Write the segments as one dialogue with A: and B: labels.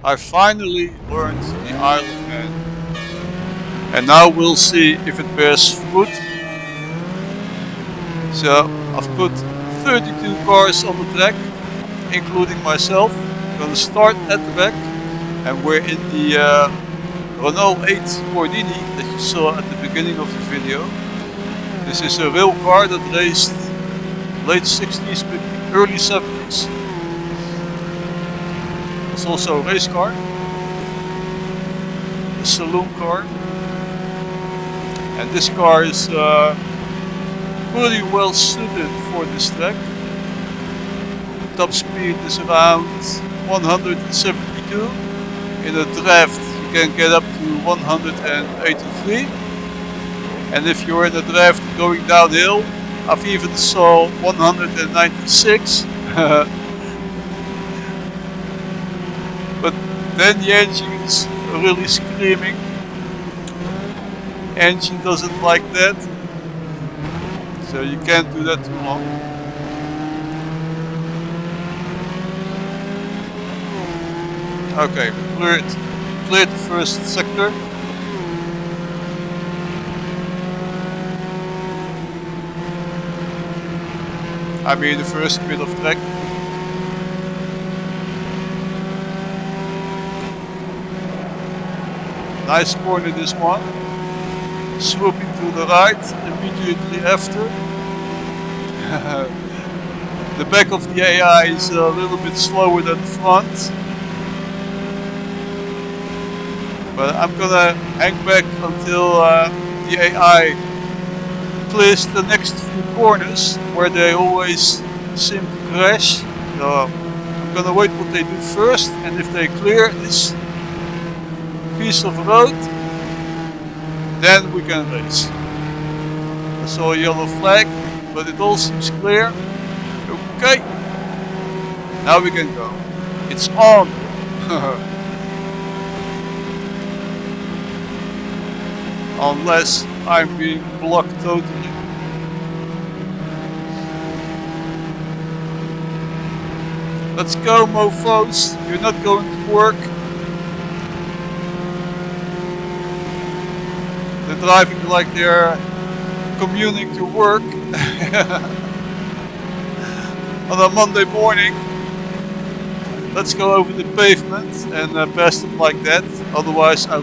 A: I finally learned the Isle of Man. And now we'll see if it bears fruit. So I've put 32 cars on the track, including myself. I'm gonna start at the back, and we're in the Renault 8 Gordini that you saw at the beginning of the video. This is a real car that raced late 60s, early 70s. It's also a race car, a saloon car, and this car is pretty well suited for this track. Top speed is around 172. In a draft you can get up to 183. And if you're in a draft going downhill, I've even saw 196. But then the engine is really screaming. Engine doesn't like that. So you can't do that too long. Okay, we cleared the first sector. I mean the first bit of track. Nice corner this one. Swooping to the right immediately after. The back of the AI is a little bit slower than the front. But I'm gonna hang back until the AI clears the next few corners where they always seem to crash. So I'm gonna wait what they do first, and if they clear this piece of road, then we can race. I saw a yellow flag, but it all seems clear. Okay, now we can go. It's on. Unless I'm being blocked totally. Let's go, mofos. You're not going to work. They're driving like they're commuting to work on a Monday morning. Let's go over the pavement and pass them like that. Otherwise I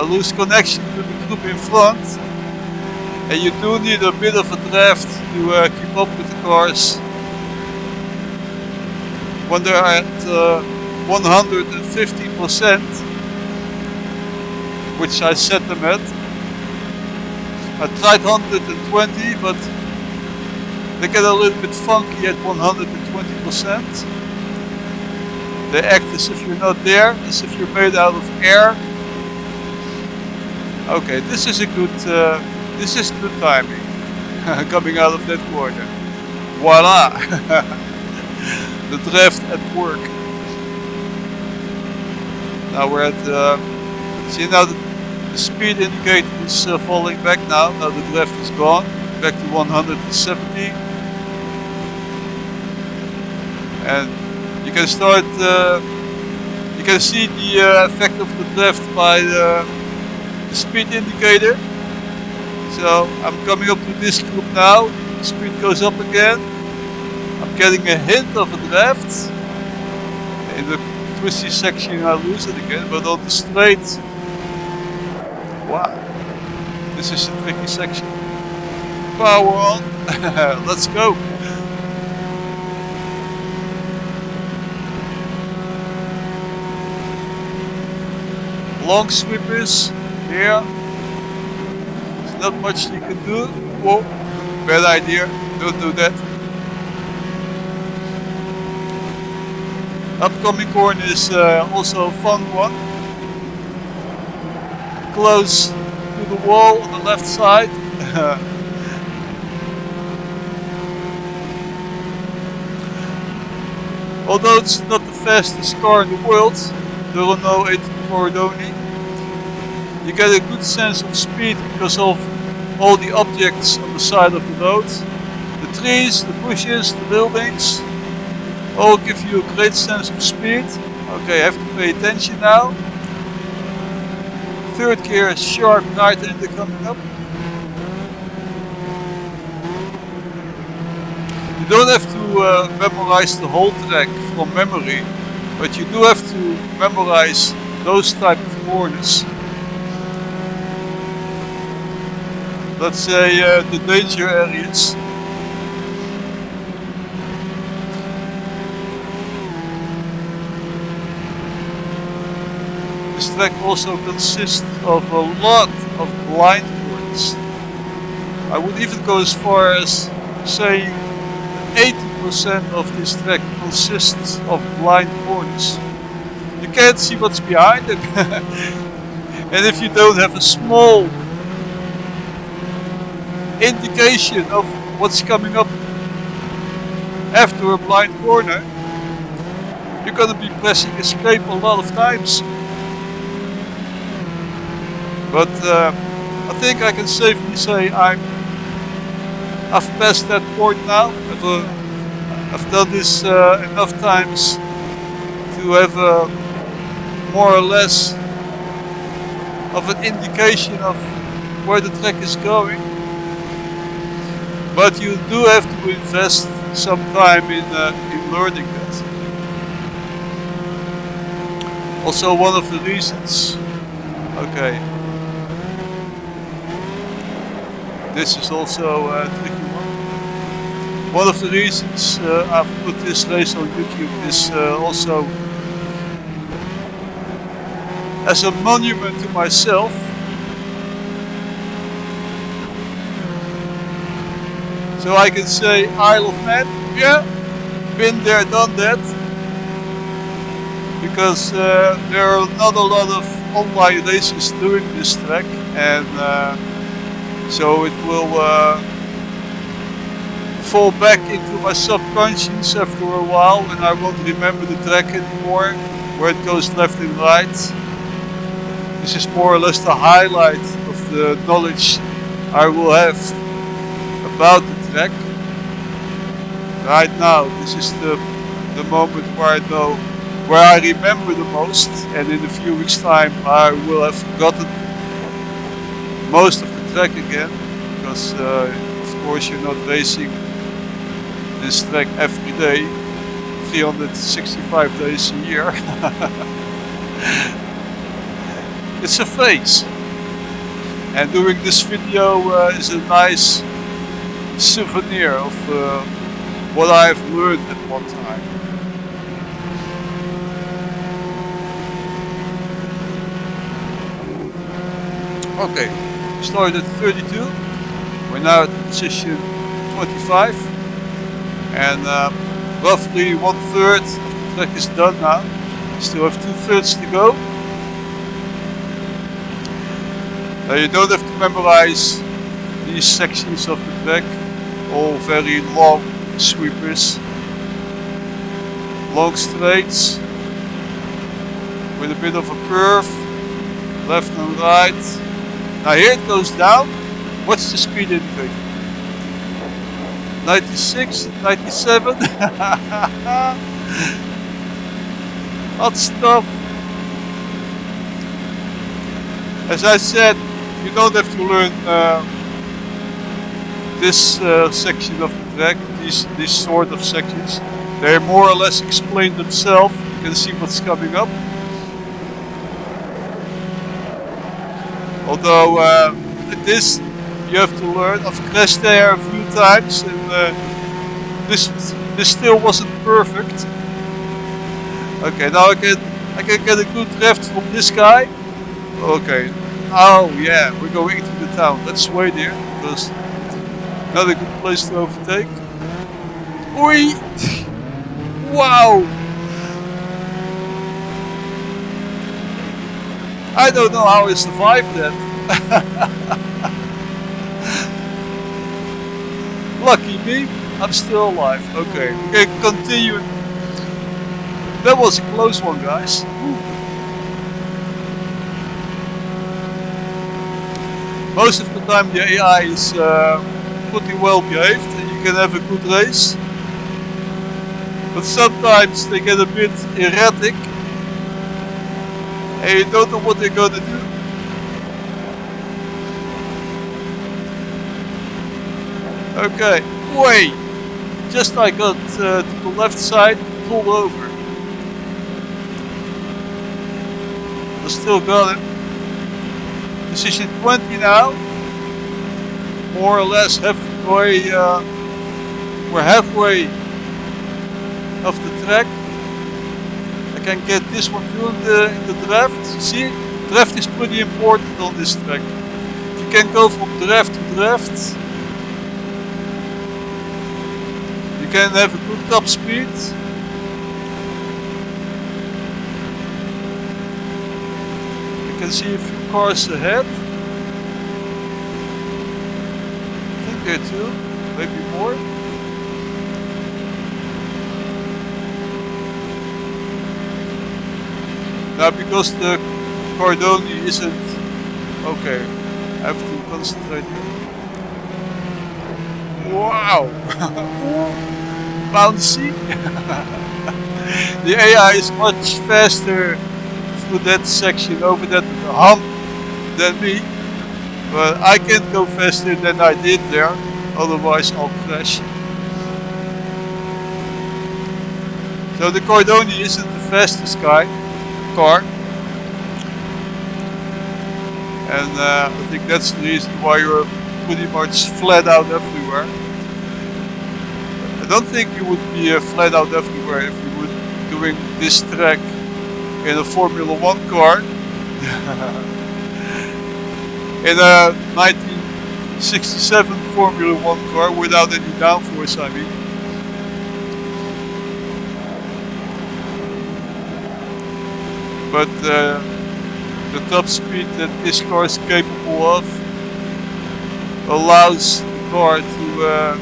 A: lose connection to the group in front, and you do need a bit of a draft to keep up with the cars when they're at 150%, which I set them at. I tried 120, but they get a little bit funky at 120%. They act as if you're not there, as if you're made out of air. Okay, this is good timing. Coming out of that corner. Voila! The draft at work. Now we're at see now the speed indicator is falling back now. Now the draft is gone. Back to 170. And you can start you can see the effect of the draft by the speed indicator. So I'm coming up to this group now. The speed goes up again. I'm getting a hint of a draft. In the twisty section I lose it again, but on the straight, wow, this is a tricky section. Power on. Let's go. Long sweepers here. There's not much you can do. Whoa, bad idea. Don't do that. Upcoming corner is also a fun one. Close to the wall on the left side. Although it's not the fastest car in the world, the Renault 8 Gordini, you get a good sense of speed because of all the objects on the side of the road. The trees, the bushes, the buildings. all give you a great sense of speed. Okay, I have to pay attention now. Third gear, sharp right hander coming up. You don't have to memorize the whole track from memory, but you do have to memorize those type of corners. Let's say the danger areas. This track also consists of a lot of blind corners. I would even go as far as say 80% of this track consists of blind corners. You can't see what's behind them. And if you don't have a small indication of what's coming up after a blind corner, you're gonna be pressing escape a lot of times. But I think I can safely say I've passed that point now. I've done this enough times to have more or less of an indication of where the track is going. But you do have to invest some time in learning that. Also, one of the reasons. Okay. This is also a tricky one. One of the reasons I've put this race on YouTube is also as a monument to myself. So I can say, Isle of Man, yeah, been there, done that. Because there are not a lot of online races doing this track, and so it will fall back into my subconscious after a while, and I won't remember the track anymore, where it goes left and right. This is more or less the highlight of the knowledge I will have about the track. Right now, this is the moment where I know, where I remember the most, and in a few weeks time I will have forgotten most of the track again, because of course you're not racing this track every day, 365 days a year. It's a phase, and doing this video is a nice souvenir of what I've learned at one time. Okay, we started at 32, we're now at position 25, and roughly 1/3 of the track is done now. Still have 2/3 to go. Now you don't have to memorize these sections of the track, all very long sweepers, long straights with a bit of a curve, left and right. Now here it goes down. What's the speed indicator? 96, 97. Hot stuff. As I said, you don't have to learn this section of the track, these sort of sections. They more or less explain themselves. You can see what's coming up. Although this you have to learn. I've crashed there a few times, and this still wasn't perfect. Okay, now I can get a good draft from this guy. Okay. Oh yeah, we're going into the town. Let's wait here, because not a good place to overtake. Oi! Wow! I don't know how I survived that. Lucky me, I'm still alive. Okay, we can continue. That was a close one, guys. Most of the time the AI is pretty well behaved and you can have a good race. but sometimes they get a bit erratic and you don't know what they're gonna do. Okay, wait! Just I got to the left side, pulled over. I still got him. Position 20 now. More or less halfway, we're halfway of the track. I can get this one too in the draft. You see, draft is pretty important on this track. If you can go from draft to draft, you can have a good top speed. You can see a few cars ahead. I think there are two, maybe more. Now because the Cardoni isn't okay, I have to concentrate here. Wow! Bouncy! The AI is much faster through that section, over that hump, than me. But I can't go faster than I did there, otherwise I'll crash. So the Cardoni isn't the fastest car. And I think that's the reason why you're pretty much flat out everywhere. I don't think you would be flat out everywhere if you were doing this track in a Formula 1 car. In a 1967 Formula 1 car without any downforce, I mean. But the top speed that this car is capable of allows the car to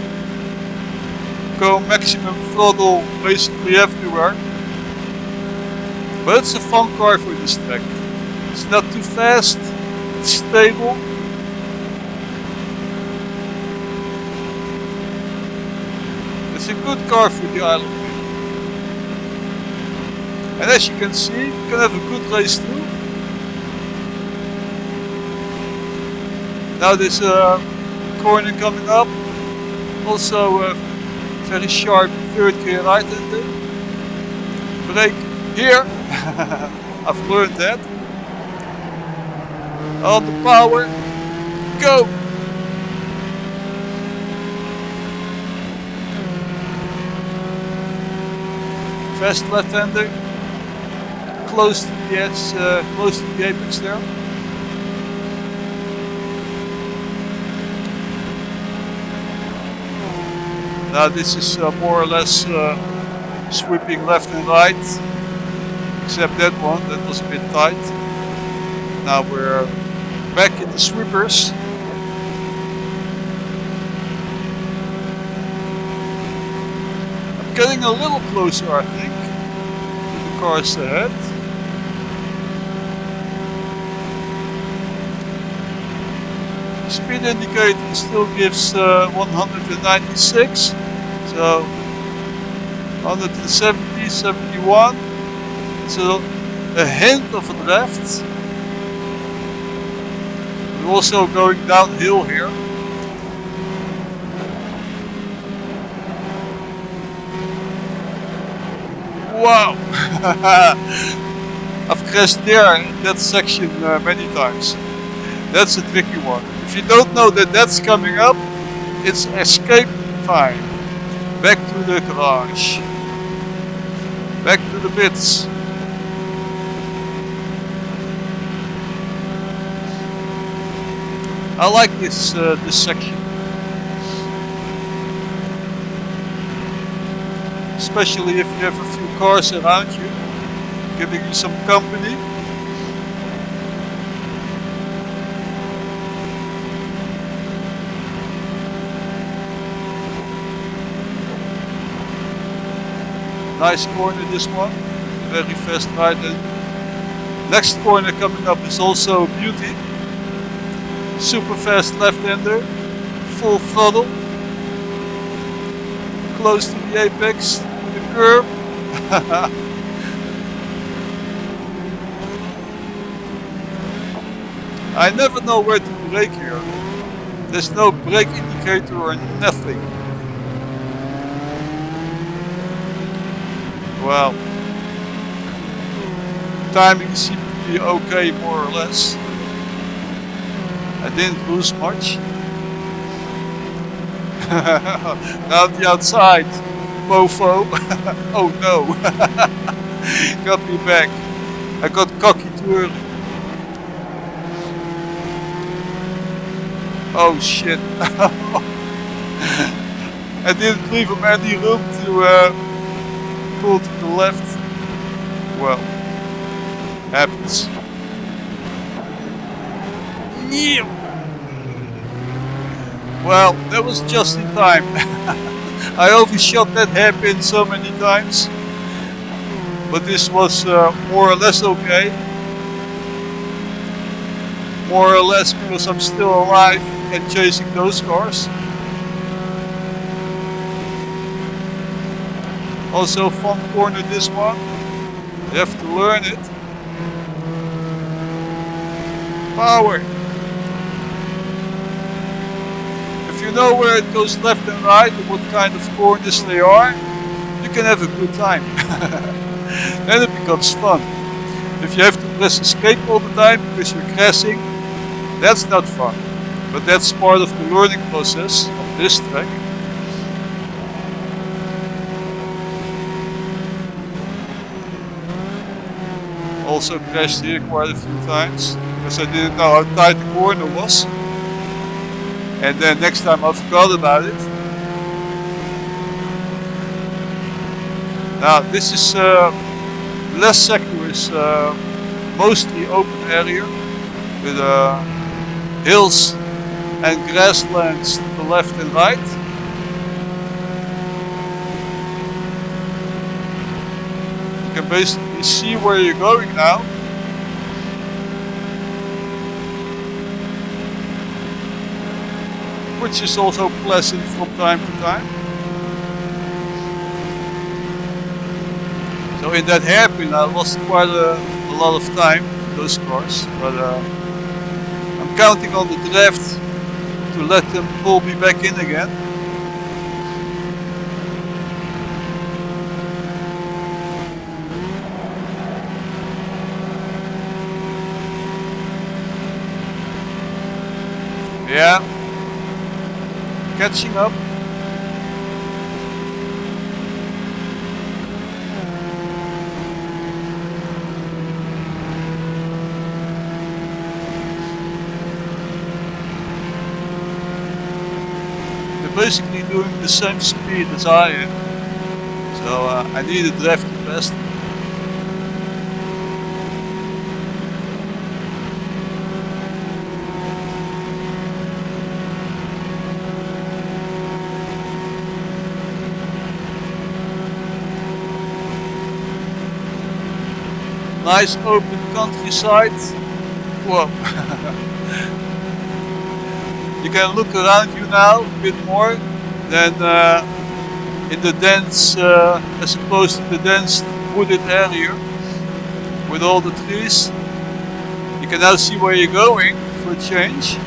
A: go maximum throttle basically everywhere. But it's a fun car for this track. It's not too fast, it's stable. It's a good car for the island. And as you can see, you can have a good race too. Now there's a corner coming up, also a very sharp third gear right hander. Brake here, I've learned that. On the power, go! Fast left hander. Close to the edge, close to the apex there. Now this is more or less sweeping left and right, except that one, that was a bit tight. Now we're back in the sweepers. I'm getting a little closer, I think, to the cars ahead. Speed indicator still gives 196, so 170, 71. So a hint of a draft. We're also going downhill here. Wow! I've crashed there in that section many times. That's a tricky one. If you don't know that that's coming up, it's escape time. Back to the garage. Back to the bits. I like this section. Especially if you have a few cars around you, giving you some company. Nice corner this one, very fast right in. Next corner coming up is also a beauty. Super fast left-hander, full throttle. Close to the apex, to the curb. I never know where to brake here. There's no brake indicator or nothing. Well, timing seemed to be okay, more or less. I didn't lose much. Now the outside, mofo. Oh no. Got me back. I got cocky too early. Oh shit. I didn't leave him any room to pull to the left. Well, happens. Well, that was just in time. I overshot that hairpin so many times, but this was more or less okay. More or less because I'm still alive and chasing those cars. Also fun corner this one. You have to learn it. Power. If you know where it goes left and right and what kind of corners they are, you can have a good time. Then it becomes fun. If you have to press escape all the time because you're crashing, that's not fun. But that's part of the learning process of this track. Also crashed here quite a few times because I didn't know how tight the corner was. And then next time I forgot about it. Now this is less sector is mostly open area with hills and grasslands to the left and right. You can basically see where you're going now. Which is also pleasant from time to time. So in that hairpin I lost quite a lot of time to those cars, but I'm counting on the draft to let them pull me back in again. Yeah, catching up. Basically doing the same speed as I am, so I need a draft to pass them. Nice open countryside. Whoa. You can look around you now a bit more than in the dense, as opposed to the dense wooded area with all the trees. You can now see where you're going for a change.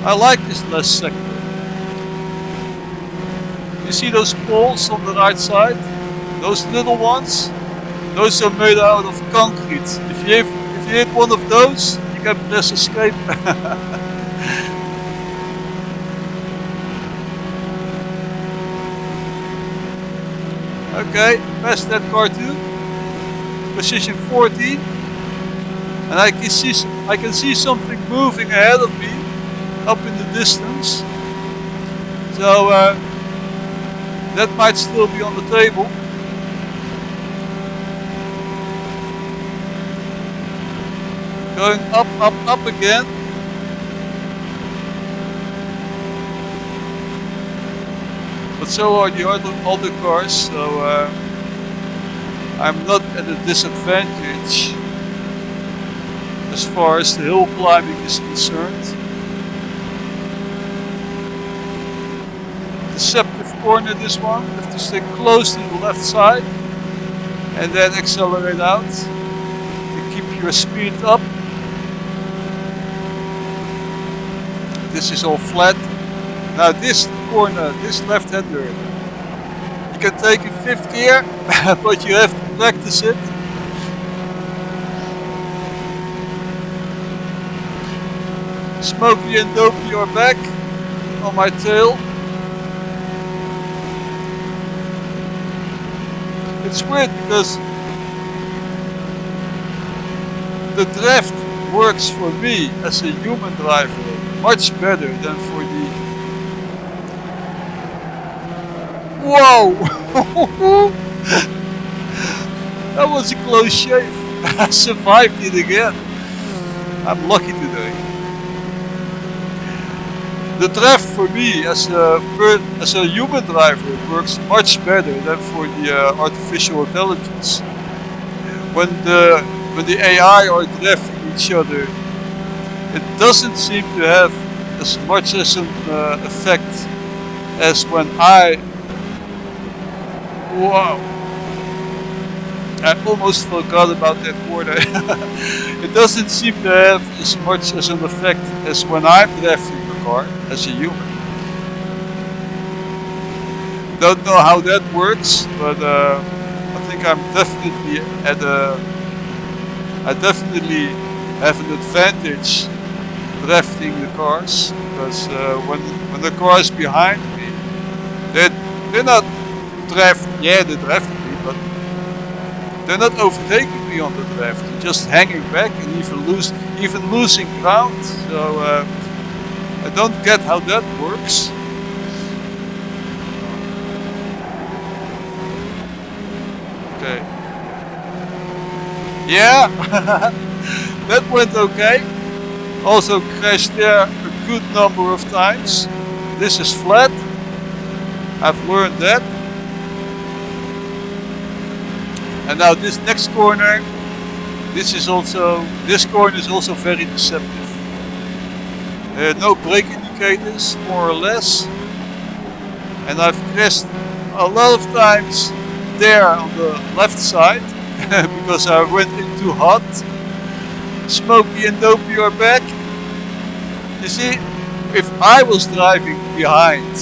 A: I like this less sector. You see those poles on the right side? Those little ones? Those are made out of concrete. If you hit one of those, you can press escape. Okay, past that car too. Position 14. And I can see something moving ahead of me, up in the distance. So that might still be on the table. Going up, up, up again. But so are the other cars, so I'm not at a disadvantage as far as the hill climbing is concerned. The deceptive corner, this one. You have to stay close to the left side and then accelerate out to keep your speed up. This is all flat. Now this corner, this left-hander, you can take in 5th gear, but you have to practice it. Smokey and Dopey are back on my tail. It's weird because the draft works for me as a human driver much better than for the... Whoa! That was a close shave. I survived it again. I'm lucky today. The draft for me as a human driver works much better than for the artificial intelligence. When the AI are drafting each other, it doesn't seem to have as much as an effect as when I... Wow! I almost forgot about that corner. It doesn't seem to have as much as an effect as when I'm drafting the car as a human. Don't know how that works, but I think I'm definitely I definitely have an advantage drafting the cars, because when the car is behind me, they're not drafting. Yeah, they're drafting me, but they're not overtaking me on the draft. They're just hanging back and even losing ground. So I don't get how that works. Okay. Yeah, that went okay. Also crashed there a good number of times. This is flat. I've learned that. And now this next corner, this corner is also very deceptive. No brake indicators, more or less. And I've crashed a lot of times there on the left side because I went in too hot. Smokey and Dopey are back. You see, if I was driving behind,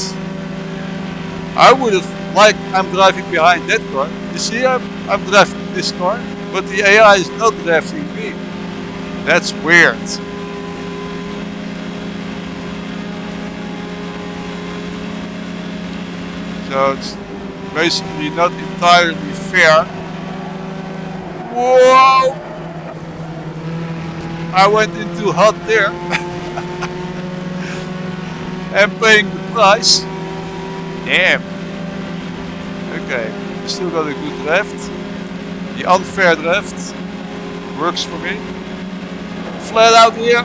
A: I would have, like I'm driving behind that car. You see, I'm driving this car, but the AI is not driving me. That's weird. So it's basically not entirely fair. Whoa! I went in too hot there. And paying the price. Damn. Okay, still got a good draft. The unfair draft works for me. Flat out here.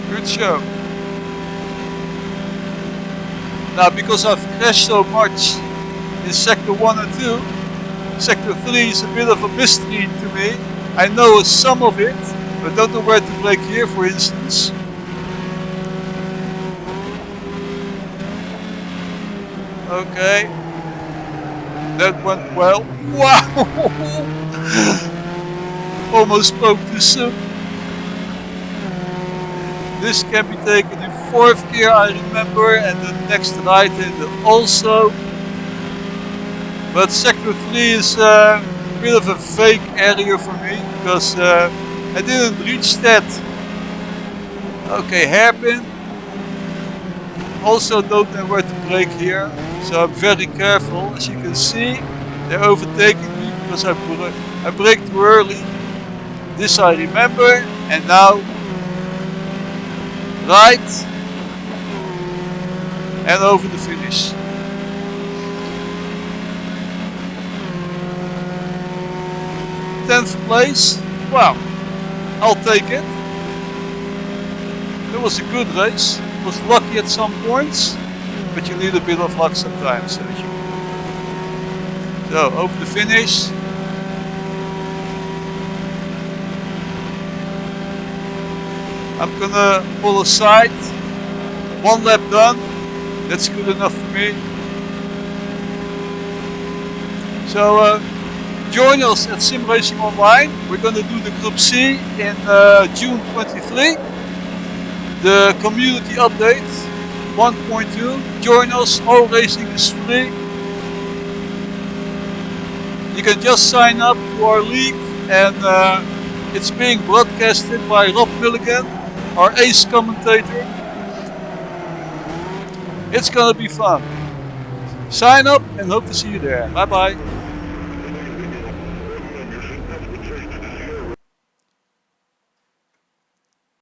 A: Good show. Now, because I've crashed so much in Sector 1 and 2, Sector 3 is a bit of a mystery to me. I know some of it, but don't know where to brake here, for instance. Okay, that went well. Wow! Almost spoke too soon. This can be taken in 4th gear, I remember, and the next right-hander also. But Sector 3 is a bit of a fake area for me, because I didn't reach that. Okay, hairpin. Also don't know where to brake here, so I'm very careful. As you can see, they're overtaking me because I braked too early. This I remember, and now right and over the finish. Tenth place. Wow, I'll take it. It was a good race. Was lucky at some points, but you need a bit of luck sometimes. So over the finish. I'm gonna pull aside 1 lap done. That's good enough for me. So join us at Sim Racing Online. We're going to do the Group C in June 23. The community update 1.2. Join us. All racing is free. You can just sign up to our league, and it's being broadcasted by Rob Milligan, our ace commentator. It's gonna be fun. Sign up and hope to see you there. Bye bye.